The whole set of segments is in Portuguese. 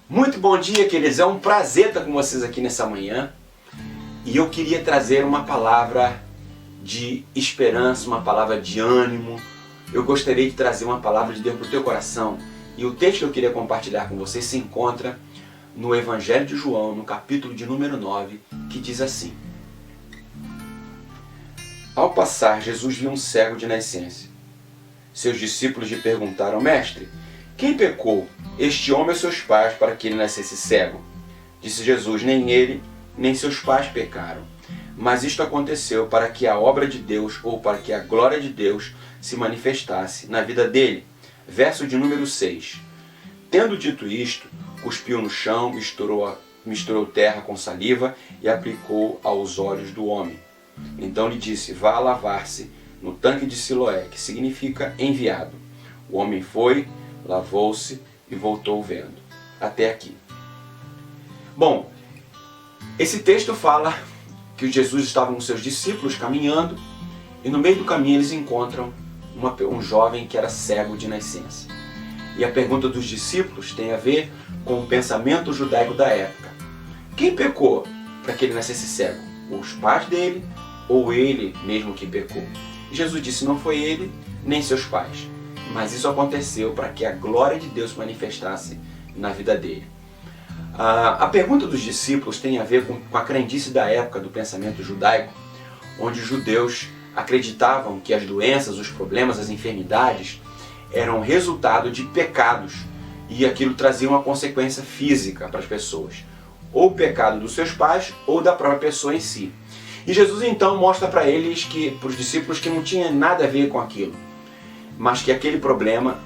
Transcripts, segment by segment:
Muito bom dia, queridos. É um prazer estar com vocês aqui nessa manhã. E eu queria trazer uma palavra de esperança, uma palavra de ânimo. Eu gostaria de trazer uma palavra de Deus para o teu coração. E o texto que eu queria compartilhar com vocês se encontra no Evangelho de João, no capítulo de número 9, que diz assim: Ao passar, Jesus viu um cego de nascença. Seus discípulos lhe perguntaram: Mestre, quem pecou, este homem ou seus pais, para que ele nascesse cego? Disse Jesus: Nem ele, nem seus pais pecaram. Mas isto aconteceu para que a obra de Deus, ou para que a glória de Deus, se manifestasse na vida dele. Verso de número 6. Tendo dito isto, cuspiu no chão, misturou terra com saliva e aplicou aos olhos do homem. Então lhe disse: Vá lavar-se no tanque de Siloé, que significa enviado. O homem foi, lavou-se e voltou vendo. Até aqui. Bom, esse texto fala que Jesus estava com seus discípulos caminhando e no meio do caminho eles encontram um jovem que era cego de nascença. E a pergunta dos discípulos tem a ver com o pensamento judaico da época. Quem pecou para que ele nascesse cego? Os pais dele ou ele mesmo que pecou? E Jesus disse: não foi ele nem seus pais, mas isso aconteceu para que a glória de Deus se manifestasse na vida dele. A pergunta dos discípulos tem a ver com a crendice da época do pensamento judaico, onde os judeus acreditavam que as doenças, os problemas, as enfermidades eram resultado de pecados e aquilo trazia uma consequência física para as pessoas, ou o pecado dos seus pais ou da própria pessoa em si. E Jesus então mostra para eles, para os discípulos, que não tinha nada a ver com aquilo, mas que aquele problema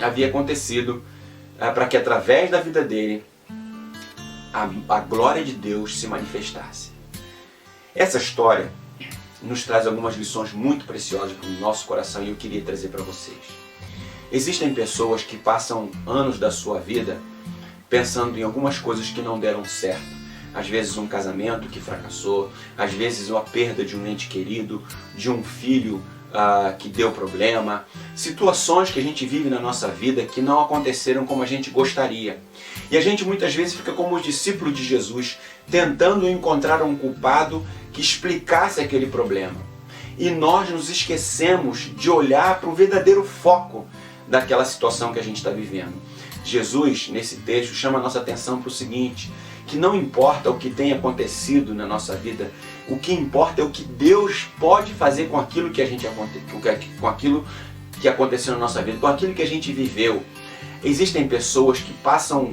havia acontecido para que através da vida dele a glória de Deus se manifestasse. Essa história nos traz algumas lições muito preciosas para o nosso coração e eu queria trazer para vocês. Existem pessoas que passam anos da sua vida pensando em algumas coisas que não deram certo. Às vezes um casamento que fracassou, às vezes uma perda de um ente querido, de um filho que deu problema, situações que a gente vive na nossa vida que não aconteceram como a gente gostaria. E a gente muitas vezes fica como os discípulos de Jesus, tentando encontrar um culpado que explicasse aquele problema. E nós nos esquecemos de olhar para o verdadeiro foco daquela situação que a gente está vivendo. Jesus, nesse texto, chama a nossa atenção para o seguinte: que não importa o que tenha acontecido na nossa vida, o que importa é o que Deus pode fazer com aquilo que com aquilo que aconteceu na nossa vida, com aquilo que a gente viveu. Existem pessoas que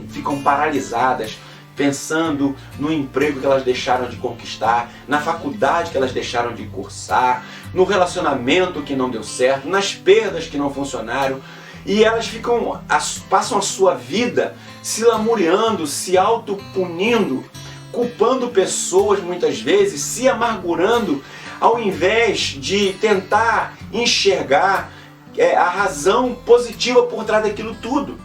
ficam paralisadas pensando no emprego que elas deixaram de conquistar, na faculdade que elas deixaram de cursar, no relacionamento que não deu certo, nas perdas que não funcionaram, e elas passam a sua vida se lamuriando, se autopunindo, culpando pessoas muitas vezes, se amargurando, ao invés de tentar enxergar a razão positiva por trás daquilo tudo.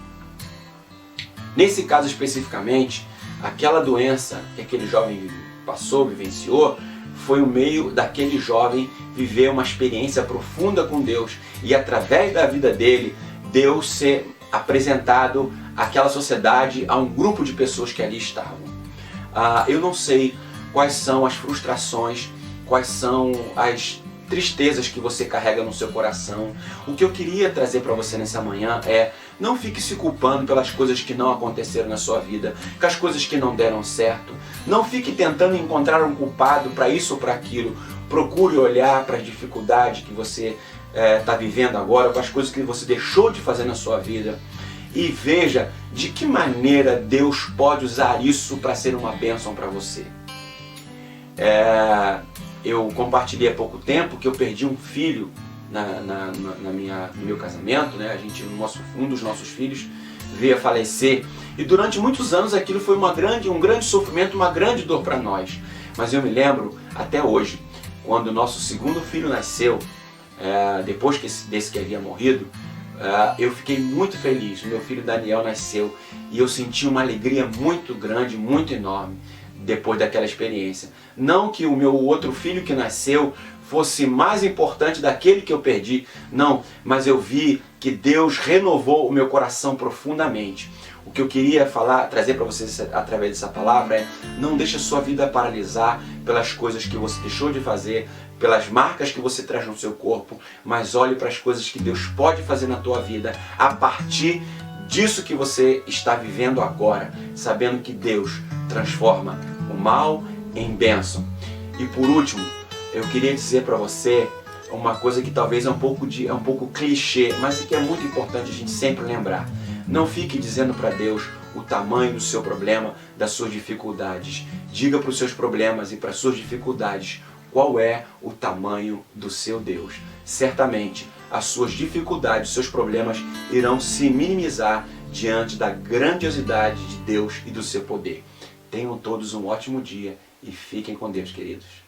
Nesse caso especificamente, aquela doença que aquele jovem vivenciou, foi o meio daquele jovem viver uma experiência profunda com Deus e através da vida dele, Deus ser apresentado àquela sociedade, a um grupo de pessoas que ali estavam. Eu não sei quais são as frustrações, quais são as tristezas que você carrega no seu coração. O que eu queria trazer para você nessa manhã é: não fique se culpando pelas coisas que não aconteceram na sua vida, com as coisas que não deram certo. Não fique tentando encontrar um culpado para isso ou para aquilo. Procure olhar para as dificuldades que você está vivendo agora, para as coisas que você deixou de fazer na sua vida, e veja de que maneira Deus pode usar isso para ser uma bênção para você. Eu compartilhei há pouco tempo que eu perdi um filho no meu casamento, né? Um dos nossos filhos veio a falecer e durante muitos anos aquilo foi um grande sofrimento, uma grande dor para nós. Mas eu me lembro até hoje, quando o nosso segundo filho nasceu, depois desse que havia morrido, eu fiquei muito feliz. O meu filho Daniel nasceu e eu senti uma alegria muito grande, muito enorme depois daquela experiência. Não que o meu outro filho que nasceu fosse mais importante daquele que eu perdi, não, mas eu vi que Deus renovou o meu coração profundamente. O que eu queria trazer para vocês através dessa palavra é: não deixe a sua vida paralisar pelas coisas que você deixou de fazer, pelas marcas que você traz no seu corpo, mas olhe para as coisas que Deus pode fazer na tua vida a partir disso que você está vivendo agora, sabendo que Deus transforma o mal em bênção. E por último, eu queria dizer para você uma coisa que talvez é um pouco clichê, mas que é muito importante a gente sempre lembrar. Não fique dizendo para Deus o tamanho do seu problema, das suas dificuldades. Diga para os seus problemas e para as suas dificuldades qual é o tamanho do seu Deus. Certamente, as suas dificuldades, os seus problemas irão se minimizar diante da grandiosidade de Deus e do seu poder. Tenham todos um ótimo dia e fiquem com Deus, queridos.